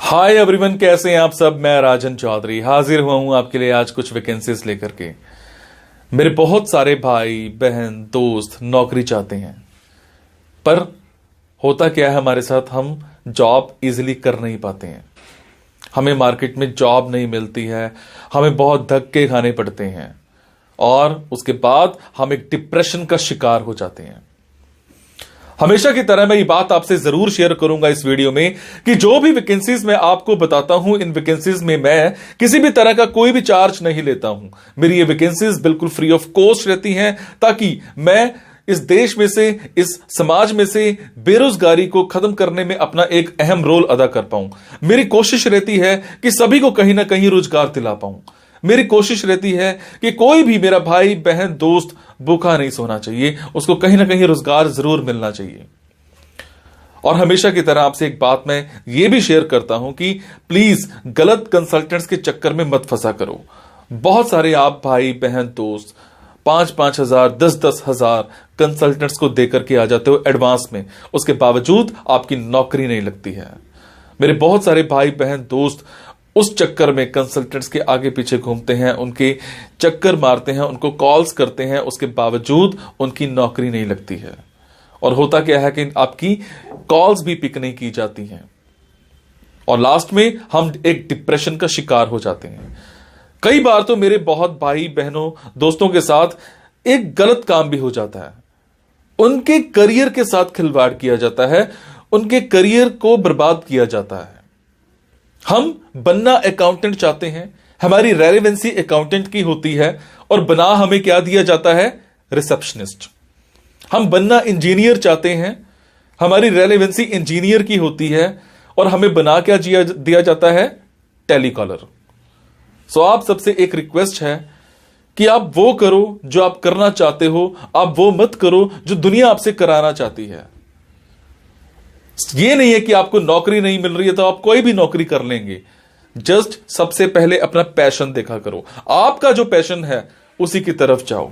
Hi everyone, कैसे हैं आप सब। मैं राजन चौधरी हाजिर हुआ हूं आपके लिए आज कुछ वैकेंसीज लेकर के। मेरे बहुत सारे भाई बहन दोस्त नौकरी चाहते हैं, पर होता क्या है हमारे साथ, हम जॉब इजीली कर नहीं पाते हैं। हमें मार्केट में जॉब नहीं मिलती है, हमें बहुत धक्के खाने पड़ते हैं और उसके बाद हम एक डिप्रेशन का शिकार हो जाते हैं। हमेशा की तरह मैं ये बात आपसे जरूर शेयर करूंगा इस वीडियो में कि जो भी वैकेंसीज मैं आपको बताता हूं, इन वैकेंसीज में मैं किसी भी तरह का कोई भी चार्ज नहीं लेता हूं। मेरी ये वैकेंसीज बिल्कुल फ्री ऑफ कॉस्ट रहती हैं, ताकि मैं इस देश में से, इस समाज में से बेरोजगारी को खत्म करने में अपना एक अहम रोल अदा कर पाऊं। मेरी कोशिश रहती है कि सभी को कहीं ना कहीं रोजगार दिला पाऊं। मेरी कोशिश रहती है कि कोई भी मेरा भाई बहन दोस्त भूखा नहीं सोना चाहिए, उसको कहीं ना कहीं रोजगार जरूर मिलना चाहिए। और हमेशा की तरह आपसे एक बात मैं ये भी शेयर करता हूं कि प्लीज गलत कंसल्टेंट्स के चक्कर में मत फंसा करो। बहुत सारे आप भाई बहन दोस्त 5-5 हजार 10-10 हजार कंसल्टेंट्स को देकर के आ जाते हो एडवांस में, उसके बावजूद आपकी नौकरी नहीं लगती है। मेरे बहुत सारे भाई बहन दोस्त उस चक्कर में कंसल्टेंट्स के आगे पीछे घूमते हैं, उनके चक्कर मारते हैं, उनको कॉल्स करते हैं, उसके बावजूद उनकी नौकरी नहीं लगती है। और होता क्या है कि आपकी कॉल्स भी पिक नहीं की जाती हैं और लास्ट में हम एक डिप्रेशन का शिकार हो जाते हैं। कई बार तो मेरे बहुत भाई बहनों दोस्तों के साथ एक गलत काम भी हो जाता है, उनके करियर के साथ खिलवाड़ किया जाता है, उनके करियर को बर्बाद किया जाता है। हम बनना अकाउंटेंट चाहते हैं, हमारी रेलेवेंसी अकाउंटेंट की होती है और बना हमें क्या दिया जाता है, रिसेप्शनिस्ट। हम बनना इंजीनियर चाहते हैं, हमारी रेलेवेंसी इंजीनियर की होती है और हमें बना क्या दिया जाता है, टेलीकॉलर। सो आप सबसे एक रिक्वेस्ट है कि आप वो करो जो आप करना चाहते हो, आप वो मत करो जो दुनिया आपसे कराना चाहती है। ये नहीं है कि आपको नौकरी नहीं मिल रही है तो आप कोई भी नौकरी कर लेंगे। जस्ट सबसे पहले अपना पैशन देखा करो, आपका जो पैशन है उसी की तरफ जाओ।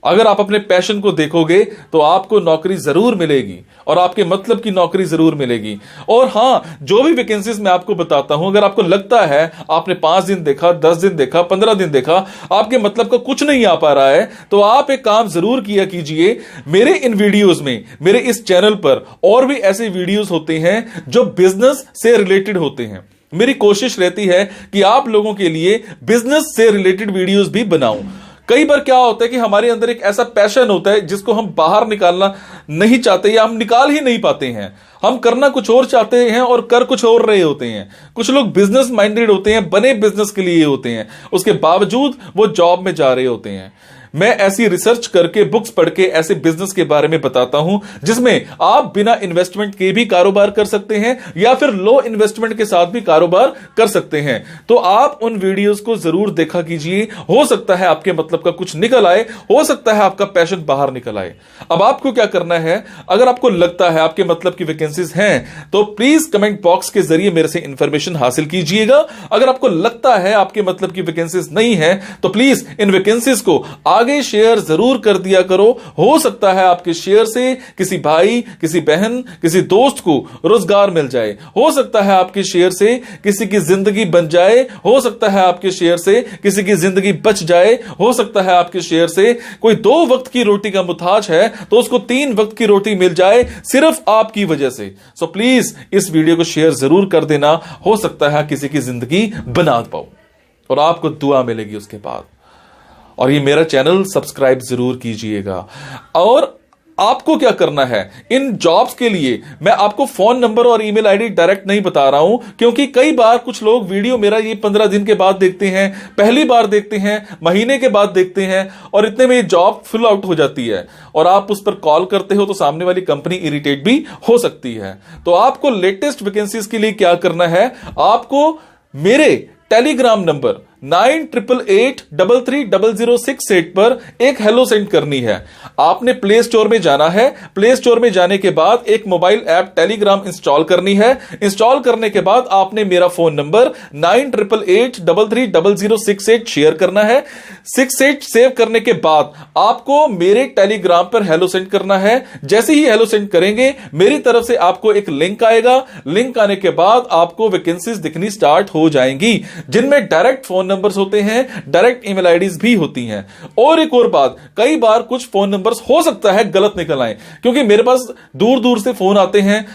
अगर आप अपने पैशन को देखोगे तो आपको नौकरी जरूर मिलेगी और आपके मतलब की नौकरी जरूर मिलेगी। और हां, जो भी वैकेंसीज मैं आपको बताता हूं, अगर आपको लगता है आपने 5 दिन देखा, 10 दिन देखा, 15 दिन देखा, आपके मतलब का कुछ नहीं आ पा रहा है, तो आप एक काम जरूर किया कीजिए। मेरे इन वीडियोस में, मेरे इस चैनल पर और भी ऐसे वीडियोस होते हैं जो बिजनेस से रिलेटेड होते हैं। मेरी कोशिश रहती है कि आप लोगों के लिए बिजनेस से रिलेटेड वीडियोस भी बनाऊं। कई बार क्या होता है कि हमारे अंदर एक ऐसा पैशन होता है जिसको हम बाहर निकालना नहीं चाहते या हम निकाल ही नहीं पाते हैं। हम करना कुछ और चाहते हैं और कर कुछ और रहे होते हैं। कुछ लोग बिजनेस माइंडेड होते हैं, बने बिजनेस के लिए होते हैं, उसके बावजूद वो जॉब में जा रहे होते हैं। मैं ऐसी रिसर्च करके, बुक्स पढ़ के ऐसे बिजनेस के बारे में बताता हूं जिसमें आप बिना इन्वेस्टमेंट के भी कारोबार कर सकते हैं या फिर लो इन्वेस्टमेंट के साथ भी कारोबार कर सकते हैं। तो आप उन वीडियोस को जरूर देखा कीजिए, हो सकता है आपके मतलब का कुछ निकल आए, हो सकता है आपका पैशन बाहर निकल आए। अब आपको क्या करना है, अगर आपको लगता है आपके मतलब की वैकेंसीज हैं तो प्लीज कमेंट बॉक्स के जरिए मेरे से इंफॉर्मेशन हासिल कीजिएगा। अगर आपको लगता है आपके मतलब की वैकेंसीज नहीं है तो प्लीज इन वैकेंसीज को आगे शेयर जरूर कर दिया करो। हो सकता है आपके शेयर से किसी भाई, किसी बहन, किसी दोस्त को रोजगार मिल जाए। हो सकता है आपके शेयर से किसी की जिंदगी बन जाए। हो सकता है आपके शेयर से किसी की जिंदगी बच जाए। हो सकता है आपके शेयर से कोई 2 वक्त की रोटी का मुताज है तो उसको 3 वक्त की रोटी मिल जाए, सिर्फ आपकी वजह से। सो प्लीज इस वीडियो को शेयर जरूर कर देना। हो सकता है किसी की जिंदगी बना पाओ और आपको दुआ मिलेगी उसके बाद। और ये मेरा चैनल सब्सक्राइब जरूर कीजिएगा। और आपको क्या करना है, इन जॉब्स के लिए मैं आपको फोन नंबर और ईमेल आईडी डायरेक्ट नहीं बता रहा हूं, क्योंकि कई बार कुछ लोग वीडियो मेरा ये 15 दिन के बाद देखते हैं, पहली बार देखते हैं, महीने के बाद देखते हैं और इतने में ये जॉब फिल आउट हो जाती है और आप उस पर कॉल करते हो तो सामने वाली कंपनी इरिटेट भी हो सकती है। तो आपको लेटेस्ट वैकेंसीज के लिए क्या करना है, आपको मेरे टेलीग्राम नंबर 9888330068 पर एक हेलो सेंड करनी है। आपने प्ले स्टोर में जाना है, प्ले स्टोर में जाने के बाद एक मोबाइल ऐप टेलीग्राम इंस्टॉल करनी है। इंस्टॉल करने के बाद आपने मेरा फोन नंबर 9888330068 शेयर करना है। 68 सेव करने के बाद आपको मेरे टेलीग्राम पर हेलो सेंड करना है। जैसे ही हेलो सेंड करेंगे मेरी तरफ से आपको एक लिंक आएगा। लिंक आने के बाद आपको वैकेंसीज दिखनी स्टार्ट हो जाएंगी, जिनमें डायरेक्ट फोन नंबर्स होते हैं, डायरेक्ट ईमेल आईडीज भी होती हैं। और एक और बात, कई बार कुछ फोन नंबर्स हो सकता है गलत निकल आए, क्योंकि मेरे पास दूर दूर से फोन आते हैं,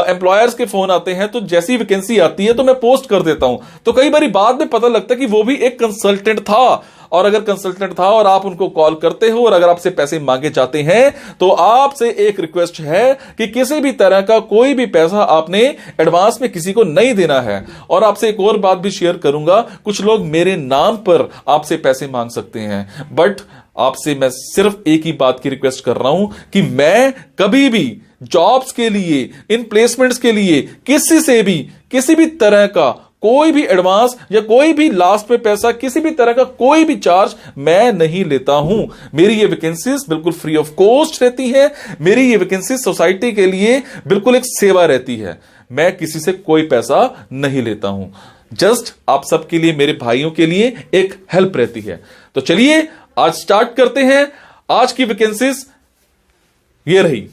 एम्प्लॉयर्स के फोन आते हैं, तो जैसी वैकेंसी आती है तो मैं पोस्ट कर देता हूं। तो कई बार बाद में पता लगता है कि वो भी एक कंसल्टेंट था, और अगर कंसल्टेंट था और आप उनको कॉल करते हो और अगर आपसे पैसे मांगे जाते हैं, तो आपसे एक रिक्वेस्ट है कि किसी भी तरह का कोई भी पैसा आपने एडवांस में किसी को नहीं देना है। और आपसे एक और बात भी शेयर करूंगा, कुछ लोग मेरे नाम पर आपसे पैसे मांग सकते हैं, बट आपसे मैं सिर्फ एक ही बात की रिक्वेस्ट कर रहा हूं कि मैं कभी भी जॉब्स के लिए, इन प्लेसमेंट्स के लिए किसी से भी किसी भी तरह का कोई भी एडवांस या कोई भी लास्ट में पैसा, किसी भी तरह का कोई भी चार्ज मैं नहीं लेता हूं। मेरी ये वैकेंसीज बिल्कुल फ्री ऑफ कॉस्ट रहती है। मेरी ये वैकेंसीज सोसाइटी के लिए बिल्कुल एक सेवा रहती है। मैं किसी से कोई पैसा नहीं लेता हूं, जस्ट आप सबके लिए, मेरे भाइयों के लिए एक हेल्प रहती है। तो चलिए आज स्टार्ट करते हैं। आज की वैकेंसीज ये रही।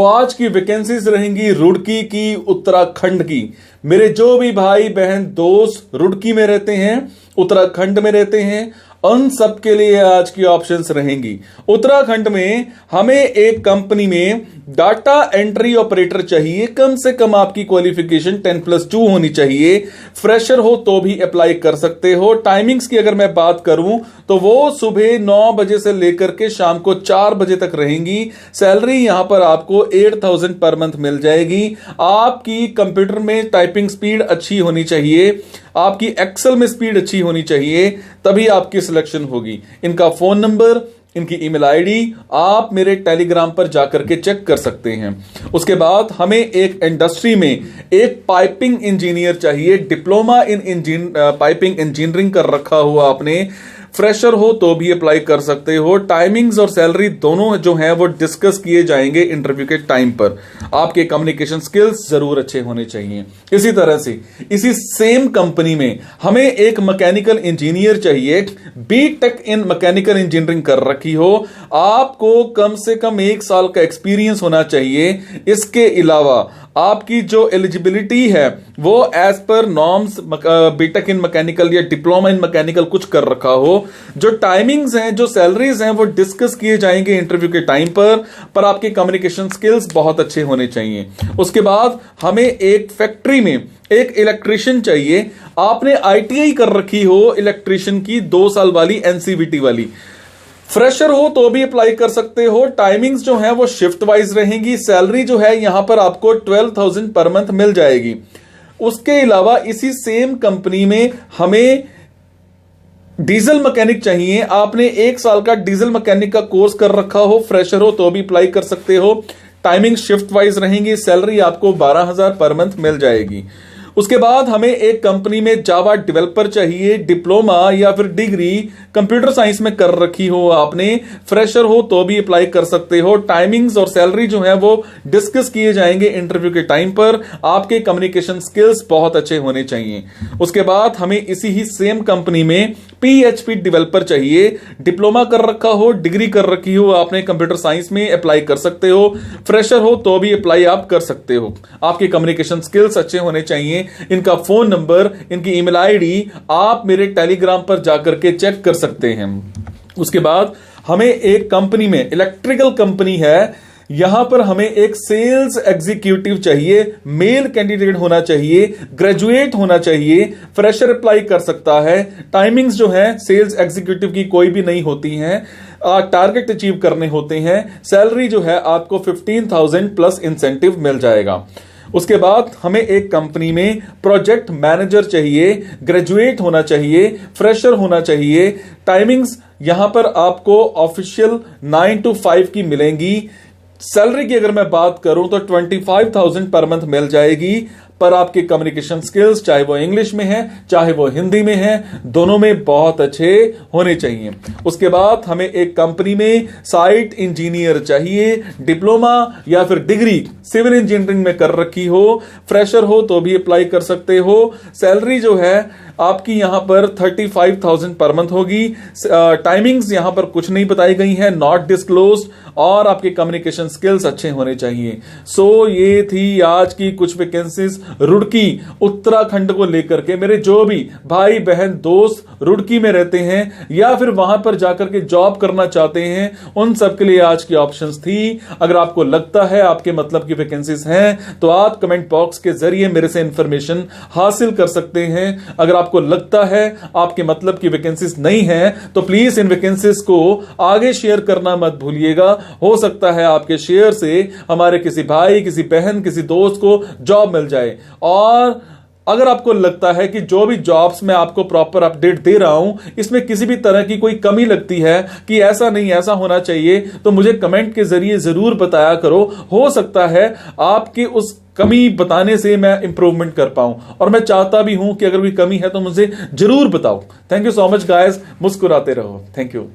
आज की वैकेंसीज रहेंगी रुड़की की, उत्तराखंड की। मेरे जो भी भाई बहन दोस्त रुड़की में रहते हैं, उत्तराखंड में रहते हैं, उन सब के लिए आज की ऑप्शंस रहेंगी। उत्तराखंड में हमें एक कंपनी में डाटा एंट्री ऑपरेटर चाहिए। कम से कम आपकी क्वालिफिकेशन 10+2 होनी चाहिए। फ्रेशर हो तो भी अप्लाई कर सकते हो। टाइमिंग्स की अगर मैं बात करूं तो वो सुबह 9 बजे से लेकर के शाम को 4 बजे तक रहेंगी। सैलरी यहां पर आपको 8000 पर मंथ मिल जाएगी। आपकी कंप्यूटर में टाइपिंग स्पीड अच्छी होनी चाहिए, आपकी एक्सेल में स्पीड अच्छी होनी चाहिए, तभी आपकी सिलेक्शन होगी। इनका फोन नंबर, इनकी ईमेल आईडी आप मेरे टेलीग्राम पर जाकर के चेक कर सकते हैं। उसके बाद हमें एक इंडस्ट्री में एक पाइपिंग इंजीनियर चाहिए। डिप्लोमा इन पाइपिंग इंजीनियरिंग कर रखा हुआ आपने, फ्रेशर हो तो भी अप्लाई कर सकते हो। टाइमिंग्स और सैलरी दोनों जो है वो डिस्कस किए जाएंगे इंटरव्यू के टाइम पर। आपके कम्युनिकेशन स्किल्स जरूर अच्छे होने चाहिए। इसी तरह से इसी सेम कंपनी में हमें एक मैकेनिकल इंजीनियर चाहिए। बीटेक इन मैकेनिकल इंजीनियरिंग कर रखी हो, आपको कम से कम 1 साल का एक्सपीरियंस होना चाहिए। इसके अलावा आपकी जो एलिजिबिलिटी है वो as per norms BTech in mechanical या डिप्लोमा इन मैकेनिकल कुछ कर रखा हो। जो टाइमिंग्स हैं, जो सैलरीज हैं वो डिस्कस किए जाएंगे इंटरव्यू के टाइम पर आपके कम्युनिकेशन स्किल्स बहुत अच्छे होने चाहिए। उसके बाद हमें एक फैक्ट्री में एक इलेक्ट्रिशियन चाहिए। आपने आईटीआई कर रखी हो इलेक्ट्रिशियन की, 2 साल वाली, एनसीवीटी वाली। फ्रेशर हो तो भी अप्लाई कर सकते हो। टाइमिंग्स जो है वो शिफ्ट वाइज रहेंगी। सैलरी जो है यहां पर आपको 12000 पर मंथ मिल जाएगी। उसके अलावा इसी सेम कंपनी में हमें डीजल मैकेनिक चाहिए। आपने 1 साल का डीजल मैकेनिक का कोर्स कर रखा हो, फ्रेशर हो तो भी अप्लाई कर सकते हो। टाइमिंग शिफ्ट वाइज रहेंगी। सैलरी आपको 12000 पर मंथ मिल जाएगी। उसके बाद हमें एक कंपनी में जावा डेवलपर चाहिए। डिप्लोमा या फिर डिग्री कंप्यूटर साइंस में कर रखी हो आपने, फ्रेशर हो तो भी अप्लाई कर सकते हो। टाइमिंग्स और सैलरी जो है वो डिस्कस किए जाएंगे इंटरव्यू के टाइम पर। आपके कम्युनिकेशन स्किल्स बहुत अच्छे होने चाहिए। उसके बाद हमें इसी ही सेम कंपनी में पीएचपी डेवलपर चाहिए। डिप्लोमा कर रखा हो, डिग्री कर रखी हो आपने कंप्यूटर साइंस में, अप्लाई कर सकते हो। फ्रेशर हो तो भी अप्लाई आप कर सकते हो। आपके कम्युनिकेशन स्किल्स अच्छे होने चाहिए। इनका फोन नंबर, इनकी ईमेल आईडी आप मेरे टेलीग्राम पर जाकर के चेक कर सकते हैं। उसके बाद हमें एक कंपनी में, इलेक्ट्रिकल कंपनी है, यहां पर हमें एक सेल्स एग्जीक्यूटिव चाहिए। मेल कैंडिडेट होना चाहिए, ग्रेजुएट होना चाहिए, फ्रेशर अप्लाई कर सकता है। टाइमिंग्स जो है सेल्स एग्जीक्यूटिव की कोई भी नहीं होती हैं, टारगेट अचीव करने होते हैं। सैलरी जो है आपको 15000 प्लस इंसेंटिव मिल जाएगा। उसके बाद हमें एक कंपनी में प्रोजेक्ट मैनेजर चाहिए। ग्रेजुएट होना चाहिए, फ्रेशर होना चाहिए। टाइमिंग्स यहां पर आपको ऑफिशियल 9 to 5 की मिलेंगी। सैलरी की अगर मैं बात करूं तो 25000 पर मंथ मिल जाएगी। पर आपके कम्युनिकेशन स्किल्स चाहे वो इंग्लिश में है चाहे वो हिंदी में है, दोनों में बहुत अच्छे होने चाहिए। उसके बाद हमें एक कंपनी में साइट इंजीनियर चाहिए, डिप्लोमा या फिर डिग्री सिविल इंजीनियरिंग में कर रखी हो, फ्रेशर हो तो भी अप्लाई कर सकते हो। सैलरी जो है आपकी यहां पर 35,000 पर मंथ होगी। टाइमिंग्स यहां पर कुछ नहीं बताई गई है, नॉट डिस्क्लोज्ड, और आपके कम्युनिकेशन स्किल्स अच्छे होने चाहिए। सो ये थी आज की कुछ वैकेंसीज रुड़की उत्तराखंड को लेकर के। मेरे जो भी भाई बहन दोस्त रुड़की में रहते हैं या फिर वहां पर जाकर के जॉब करना चाहते हैं, उन सब के लिए आज की ऑप्शंस थी। अगर आपको लगता है आपके मतलब की वैकेंसीज हैं तो आप कमेंट बॉक्स के जरिए मेरे से इंफॉर्मेशन हासिल कर सकते हैं। अगर आपको लगता है आपके मतलब की वैकेंसीज नहीं है तो प्लीज इन वैकेंसीज को आगे शेयर करना मत भूलिएगा। हो सकता है आपके शेयर से हमारे किसी भाई, किसी बहन, किसी दोस्त को जॉब मिल जाए। और अगर आपको लगता है कि जो भी जॉब्स मैं आपको प्रॉपर अपडेट दे रहा हूं इसमें किसी भी तरह की कोई कमी लगती है कि ऐसा नहीं ऐसा होना चाहिए, तो मुझे कमेंट के जरिए जरूर बताया करो। हो सकता है आपकी उस कमी बताने से मैं इंप्रूवमेंट कर पाऊं, और मैं चाहता भी हूं कि अगर कोई कमी है तो मुझे जरूर बताओ। Thank you so much guys, मुस्कुराते रहो। Thank you.